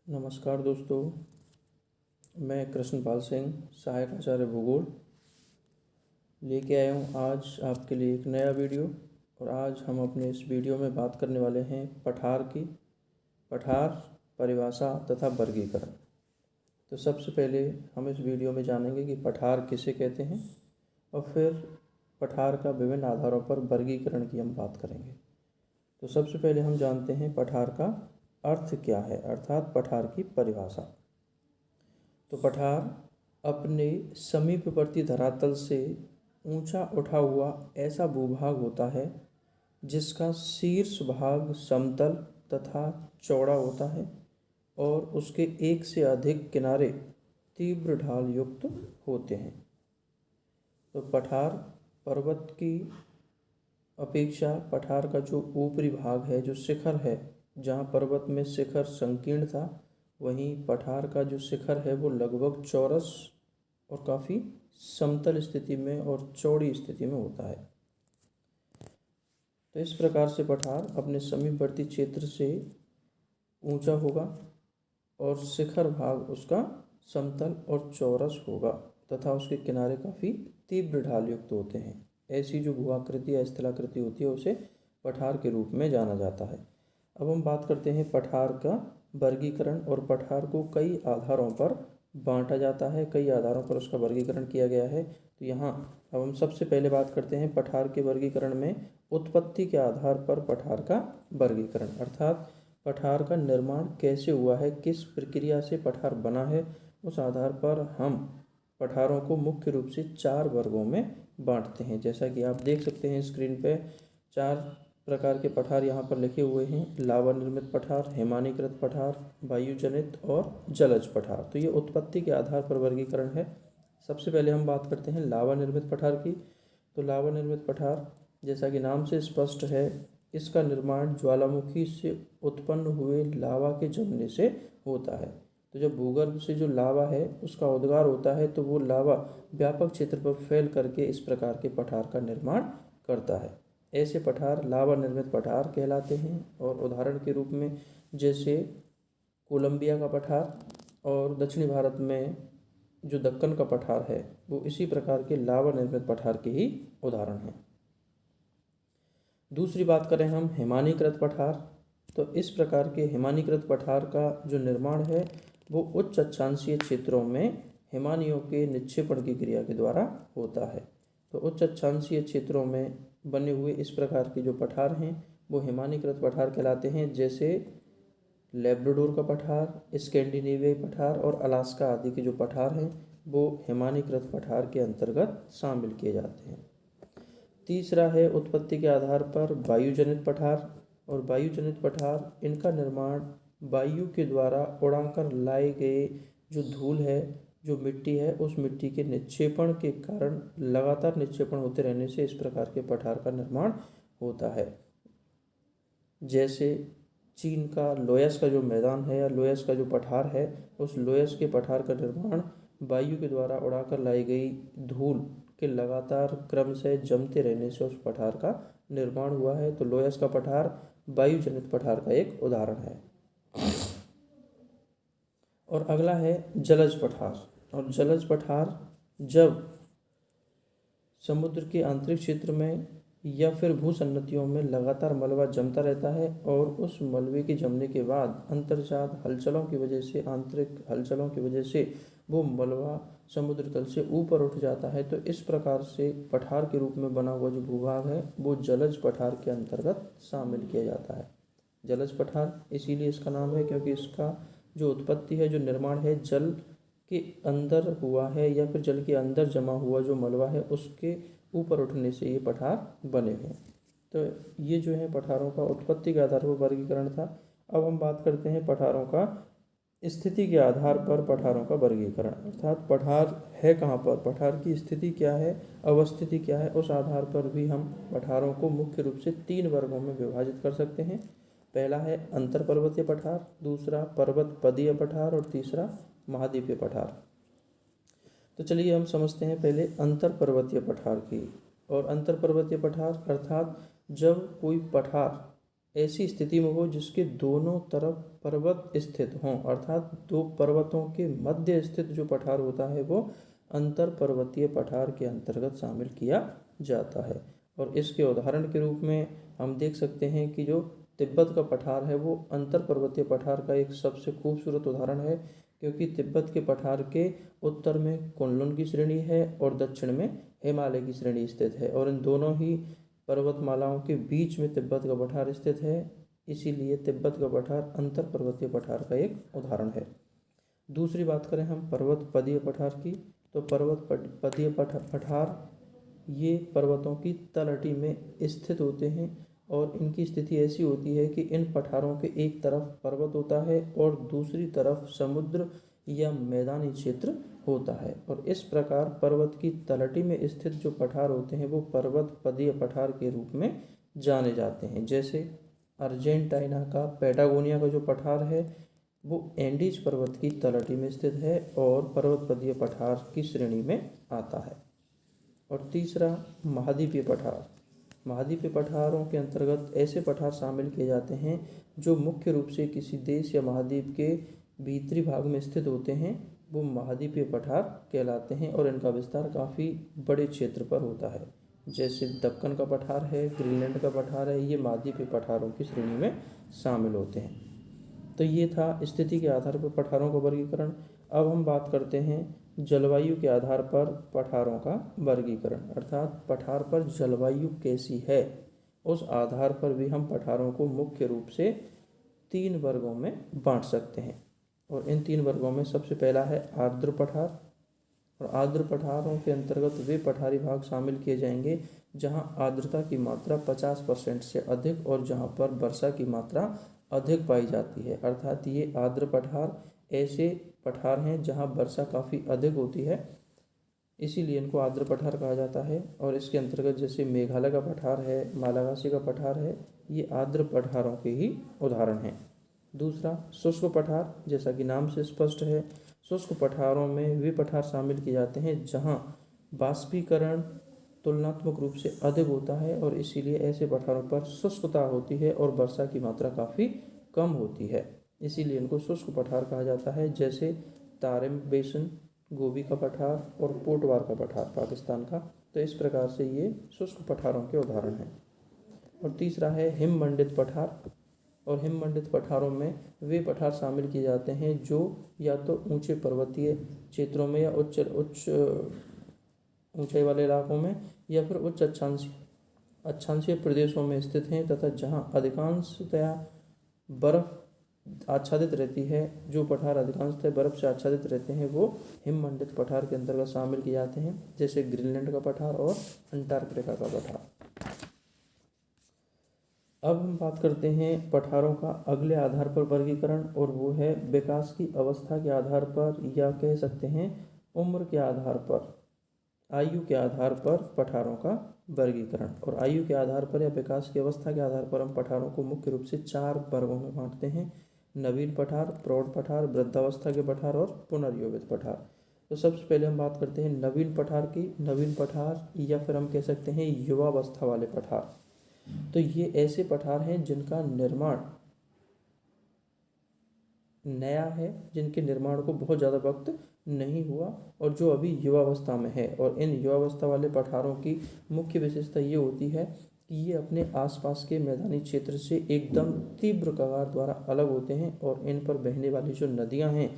नमस्कार दोस्तों, मैं कृष्णपाल सिंह, सहायक आचार्य भूगोल लेके आया हूँ आज आपके लिए एक नया वीडियो। और आज हम अपने इस वीडियो में बात करने वाले हैं पठार, परिभाषा तथा वर्गीकरण। तो सबसे पहले हम इस वीडियो में जानेंगे कि पठार किसे कहते हैं और फिर पठार का विभिन्न आधारों पर वर्गीकरण की हम बात करेंगे। तो सबसे पहले हम जानते हैं पठार का अर्थ क्या है, अर्थात पठार की परिभाषा। तो पठार अपने समीपवर्ती धरातल से ऊंचा उठा हुआ ऐसा भूभाग होता है जिसका शीर्ष भाग समतल तथा चौड़ा होता है और उसके एक से अधिक किनारे तीव्र ढाल युक्त होते हैं। तो पठार पर्वत की अपेक्षा पठार का जो ऊपरी भाग है, जो शिखर है, जहाँ पर्वत में शिखर संकीर्ण था, वहीं पठार का जो शिखर है वो लगभग चौरस और काफ़ी समतल स्थिति में और चौड़ी स्थिति में होता है। तो इस प्रकार से पठार अपने समीपवर्ती क्षेत्र से ऊंचा होगा और शिखर भाग उसका समतल और चौरस होगा तथा उसके किनारे काफ़ी तीव्र ढाल युक्त होते हैं। ऐसी जो भूआकृति या स्थलाकृति होती है उसे पठार के रूप में जाना जाता है। अब हम बात करते हैं पठार का वर्गीकरण। और पठार को कई आधारों पर बांटा जाता है, कई आधारों पर उसका वर्गीकरण किया गया है। तो यहाँ अब हम सबसे पहले बात करते हैं पठार के वर्गीकरण में उत्पत्ति के आधार पर पठार का वर्गीकरण, अर्थात पठार का निर्माण कैसे हुआ है, किस प्रक्रिया से पठार बना है, उस आधार पर हम पठारों को मुख्य रूप से 4 वर्गों में बांटते हैं। जैसा कि आप देख सकते हैं स्क्रीन पे 4 प्रकार के पठार यहाँ पर लिखे हुए हैं: लावा निर्मित पठार, हिमानीकृत पठार, वायुजनित और जलज पठार। तो ये उत्पत्ति के आधार पर वर्गीकरण है। सबसे पहले हम बात करते हैं लावा निर्मित पठार की। तो लावा निर्मित पठार, जैसा कि नाम से स्पष्ट है, इसका निर्माण ज्वालामुखी से उत्पन्न हुए लावा के जमने से होता है। तो जब भूगर्भ से जो लावा है उसका उद्गार होता है तो वो लावा व्यापक क्षेत्र पर फैल करके इस प्रकार के पठार का निर्माण करता है। ऐसे पठार लावा निर्मित पठार कहलाते हैं। और उदाहरण के रूप में जैसे कोलंबिया का पठार और दक्षिणी भारत में जो दक्कन का पठार है वो इसी प्रकार के लावा निर्मित पठार के ही उदाहरण हैं। दूसरी बात करें हम हिमानीकृत पठार, तो इस प्रकार के हिमानीकृत पठार का जो निर्माण है वो उच्च अक्षांशीय क्षेत्रों में हिमानियों के निक्षेपण की क्रिया के द्वारा होता है। तो उच्च अक्षांशीय क्षेत्रों में बने हुए इस प्रकार के जो पठार हैं वो हिमानीकृत पठार कहलाते हैं। जैसे लेब्राडोर का पठार, स्कैंडिनेवियाई पठार और अलास्का आदि के जो पठार हैं वो हिमानीकृत पठार के अंतर्गत शामिल किए जाते हैं। तीसरा है उत्पत्ति के आधार पर वायुजनित पठार। और वायुजनित पठार, इनका निर्माण वायु के द्वारा उड़ाकर लाए गए जो धूल है, जो मिट्टी है, उस मिट्टी के निक्षेपण के कारण लगातार निक्षेपण होते रहने से इस प्रकार के पठार का निर्माण होता है। जैसे चीन का लोयस का जो मैदान है या लोयस का जो पठार है, उस लोयस के पठार का निर्माण वायु के द्वारा उड़ाकर लाई गई धूल के लगातार क्रम से जमते रहने से उस पठार का निर्माण हुआ है। तो लोयस का पठार वायुजनित पठार का एक उदाहरण है। और अगला है जलज पठार। और जलज पठार जब समुद्र के आंतरिक क्षेत्र में या फिर भूसन्नतियों में लगातार मलबा जमता रहता है और उस मलबे के जमने के बाद अंतर्जात हलचलों की वजह से, आंतरिक हलचलों की वजह से वो मलबा समुद्र तल से ऊपर उठ जाता है। तो इस प्रकार से पठार के रूप में बना हुआ जो भूभाग है वो जलज पठार के अंतर्गत शामिल किया जाता है। जलज पठार इसीलिए इसका नाम है क्योंकि इसका जो उत्पत्ति है, जो निर्माण है, जल के अंदर हुआ है या फिर जल के अंदर जमा हुआ जो मलबा है उसके ऊपर उठने से ये पठार बने हैं। तो ये जो है पठारों का उत्पत्ति के आधार पर वर्गीकरण था। अब हम बात करते हैं पठारों का स्थिति के आधार पर पठारों का वर्गीकरण, अर्थात पठार है कहाँ पर, पठार की स्थिति क्या है, अवस्थिति क्या है, उस आधार पर भी हम पठारों को मुख्य रूप से 3 वर्गों में विभाजित कर सकते हैं। पहला है अंतर पर्वतीय पठार, दूसरा पर्वत पदीय पठार और तीसरा महाद्वीपीय पठार। तो चलिए हम समझते हैं पहले अंतर पर्वतीय पठार की। और अंतर पर्वतीय पठार अर्थात जब कोई पठार ऐसी स्थिति में हो जिसके दोनों तरफ पर्वत स्थित हों, अर्थात दो पर्वतों के मध्य स्थित जो पठार होता है वो अंतर पर्वतीय पठार के अंतर्गत शामिल किया जाता है। और इसके उदाहरण के रूप में हम देख सकते हैं कि जो तिब्बत का पठार है वो अंतर पर्वतीय पठार का एक सबसे खूबसूरत उदाहरण है, क्योंकि तिब्बत के पठार के उत्तर में कुनलुन की श्रेणी है और दक्षिण में हिमालय की श्रेणी स्थित है, और इन दोनों ही पर्वतमालाओं के बीच में तिब्बत का पठार स्थित है। इसीलिए तिब्बत का पठार अंतर पर्वतीय पठार का एक उदाहरण है। दूसरी बात करें हम पर्वत पदीय पठार की, तो पदीय पठार ये पर्वतों की तलहटी में स्थित होते हैं, और इनकी स्थिति ऐसी होती है कि इन पठारों के एक तरफ पर्वत होता है और दूसरी तरफ समुद्र या मैदानी क्षेत्र होता है। और इस प्रकार पर्वत की तलहटी में स्थित जो पठार होते हैं वो पर्वत पदीय पठार के रूप में जाने जाते हैं। जैसे अर्जेंटीना का पैटागोनिया का जो पठार है वो एंडीज पर्वत की तलहटी में स्थित है और पर्वत पदीय पठार की श्रेणी में आता है। और तीसरा महाद्वीपीय पठार। महाद्वीपीय पठारों के अंतर्गत ऐसे पठार शामिल किए जाते हैं जो मुख्य रूप से किसी देश या महाद्वीप के भीतरी भाग में स्थित होते हैं, वो महाद्वीपीय पठार कहलाते हैं और इनका विस्तार काफ़ी बड़े क्षेत्र पर होता है। जैसे दक्कन का पठार है, ग्रीनलैंड का पठार है, ये महाद्वीपीय पठारों की श्रेणी में शामिल होते हैं। तो ये था स्थिति के आधार पर पठारों का वर्गीकरण। अब हम बात करते हैं जलवायु के आधार पर पठारों का वर्गीकरण, अर्थात पठार पर जलवायु कैसी है उस आधार पर भी हम पठारों को मुख्य रूप से 3 वर्गों में बांट सकते हैं। और इन 3 वर्गों में सबसे पहला है आर्द्र पठार। और आर्द्र पठारों के अंतर्गत वे पठारी भाग शामिल किए जाएंगे जहां आर्द्रता की मात्रा 50% से अधिक और जहां पर वर्षा की मात्रा अधिक पाई जाती है, अर्थात ये आर्द्र पठार ऐसे पठार हैं जहां वर्षा काफ़ी अधिक होती है, इसीलिए इनको आर्द्र पठार कहा जाता है। और इसके अंतर्गत जैसे मेघालय का पठार है, मालागासी का पठार है, ये आर्द्र पठारों के ही उदाहरण हैं। दूसरा शुष्क पठार, जैसा कि नाम से स्पष्ट है, शुष्क पठारों में वे पठार शामिल किए जाते हैं जहां बाष्पीकरण तुलनात्मक रूप से अधिक होता है और इसीलिए ऐसे पठारों पर शुष्कता होती है और वर्षा की मात्रा काफ़ी कम होती है, इसीलिए इनको शुष्क पठार कहा जाता है। जैसे तारिम बेसिन, गोबी का पठार और पोटवार का पठार पाकिस्तान का। तो इस प्रकार से ये शुष्क पठारों के उदाहरण हैं। और तीसरा है हिममंडित पठार। और हिममंडित पठारों में वे पठार शामिल किए जाते हैं जो या तो ऊंचे पर्वतीय क्षेत्रों में या उच्च ऊंचाई वाले इलाकों में या फिर उच्च अक्षांशीय प्रदेशों में स्थित हैं तथा जहां अधिकांशतया बर्फ आच्छादित रहती है। जो पठार अधिकांशतः बर्फ से आच्छादित रहते हैं वो हिममंडित पठार के अंतर्गत शामिल किए जाते हैं, जैसे ग्रीनलैंड का पठार और अंटार्कटिका का पठार। अब हम बात करते हैं पठारों का अगले आधार पर वर्गीकरण, और वो है विकास की अवस्था के आधार पर या कह सकते हैं उम्र के आधार पर, आयु के आधार पर पठारों का वर्गीकरण। और आयु के आधार पर या विकास की अवस्था के आधार पर हम पठारों को मुख्य रूप से 4 वर्गों में बांटते हैं: नवीन पठार, प्रौढ़ पठार, वृद्धावस्था के पठार और पुनर्यौवित पठार। तो सबसे पहले हम बात करते हैं नवीन पठार की। नवीन पठार या फिर हम कह सकते हैं युवावस्था वाले पठार। तो ये ऐसे पठार हैं जिनका निर्माण नया है, जिनके निर्माण को बहुत ज़्यादा वक्त नहीं हुआ और जो अभी युवावस्था में है। और इन युवावस्था वाले पठारों की मुख्य विशेषता ये होती है कि ये अपने आसपास के मैदानी क्षेत्र से एकदम तीव्र कगार द्वारा अलग होते हैं और इन पर बहने वाली जो नदियाँ हैं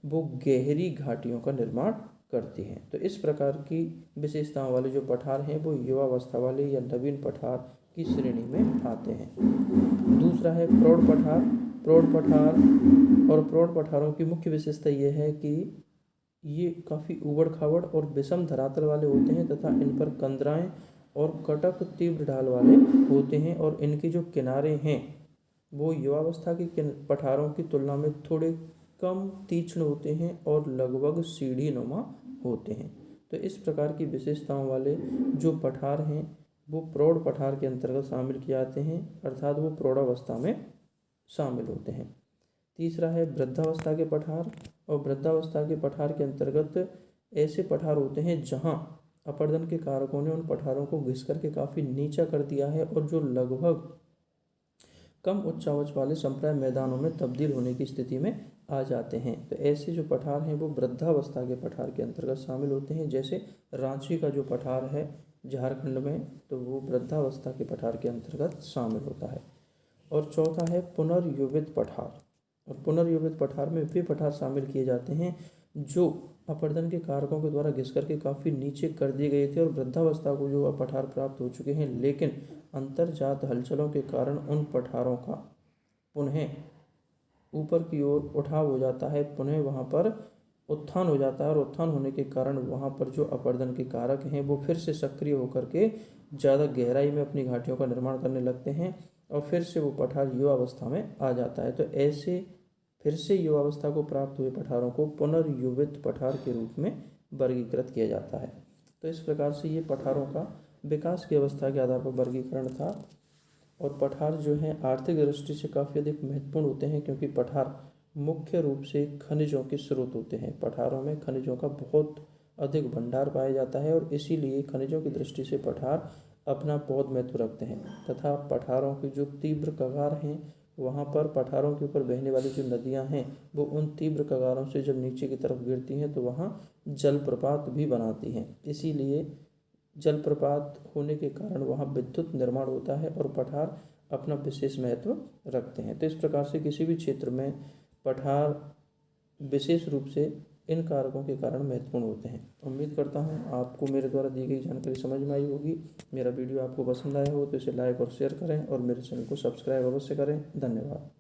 वो गहरी घाटियों का निर्माण करती हैं। तो इस प्रकार की विशेषताओं वाले जो पठार हैं वो युवावस्था वाले या नवीन पठार की श्रेणी में आते हैं। दूसरा है प्रौढ़ पठार। प्रौढ़ पठार और प्रौढ़ पठारों की मुख्य विशेषता ये है कि ये काफ़ी ऊबड़ खाबड़ और विषम धरातल वाले होते हैं तथा इन पर कंदराएं और कटक तीव्र ढाल वाले होते हैं और इनके जो किनारे हैं वो युवावस्था के पठारों की तुलना में थोड़े कम तीक्ष्ण होते हैं और लगभग सीढ़ी नुमा होते हैं। तो इस प्रकार की विशेषताओं वाले जो पठार हैं वो प्रौढ़ पठार के अंतर्गत शामिल किए जाते हैं, अर्थात वो प्रौढ़ावस्था में शामिल होते हैं। तीसरा है वृद्धावस्था के पठार। और वृद्धावस्था के पठार के अंतर्गत ऐसे पठार होते हैं जहां अपर्दन के कारकों ने उन पठारों को घिस करके काफ़ी नीचा कर दिया है और जो लगभग कम उच्चावच वाले संप्राय मैदानों में तब्दील होने की स्थिति में आ जाते हैं। तो ऐसे जो पठार हैं वो वृद्धावस्था के पठार के अंतर्गत शामिल होते हैं। जैसे रांची का जो पठार है झारखंड में, तो वो वृद्धावस्था के पठार के अंतर्गत शामिल होता है। और चौथा है पुनर्युवित पठार। और पुनर्युवित पठार में वे पठार शामिल किए जाते हैं जो अपर्दन के कारकों के द्वारा घिस करके काफ़ी नीचे कर दिए गए थे और वृद्धावस्था को जो पठार प्राप्त हो चुके हैं, लेकिन अंतर्जात हलचलों के कारण उन पठारों का पुनः ऊपर की ओर उठाव हो जाता है, पुनः वहाँ पर उत्थान हो जाता है। और उत्थान होने के कारण वहाँ पर जो अपर्दन के कारक हैं वो फिर से सक्रिय होकर के ज़्यादा गहराई में अपनी घाटियों का निर्माण करने लगते हैं और फिर से वो पठार युवावस्था में आ जाता है। तो ऐसे फिर से युवावस्था को प्राप्त हुए पठारों को पुनर्युवित पठार के रूप में वर्गीकृत किया जाता है। तो इस प्रकार से ये पठारों का विकास की अवस्था के आधार पर वर्गीकरण था। और पठार जो है आर्थिक दृष्टि से काफ़ी अधिक महत्वपूर्ण होते हैं, क्योंकि पठार मुख्य रूप से खनिजों के स्रोत होते हैं। पठारों में खनिजों का बहुत अधिक भंडार पाया जाता है और इसीलिए खनिजों की दृष्टि से पठार अपना बहुत महत्व रखते हैं। तथा पठारों की जो तीव्र कगार हैं, वहाँ पर पठारों के ऊपर बहने वाली जो नदियाँ हैं वो उन तीव्र कगारों से जब नीचे की तरफ गिरती हैं तो वहाँ जलप्रपात भी बनाती हैं। इसीलिए जलप्रपात होने के कारण वहाँ विद्युत निर्माण होता है और पठार अपना विशेष महत्व रखते हैं। तो इस प्रकार से किसी भी क्षेत्र में पठार विशेष रूप से इन कारकों के कारण महत्वपूर्ण होते हैं। उम्मीद करता हूँ आपको मेरे द्वारा दी गई जानकारी समझ में आई होगी। मेरा वीडियो आपको पसंद आया हो तो इसे लाइक और शेयर करें और मेरे चैनल को सब्सक्राइब अवश्य करें। धन्यवाद।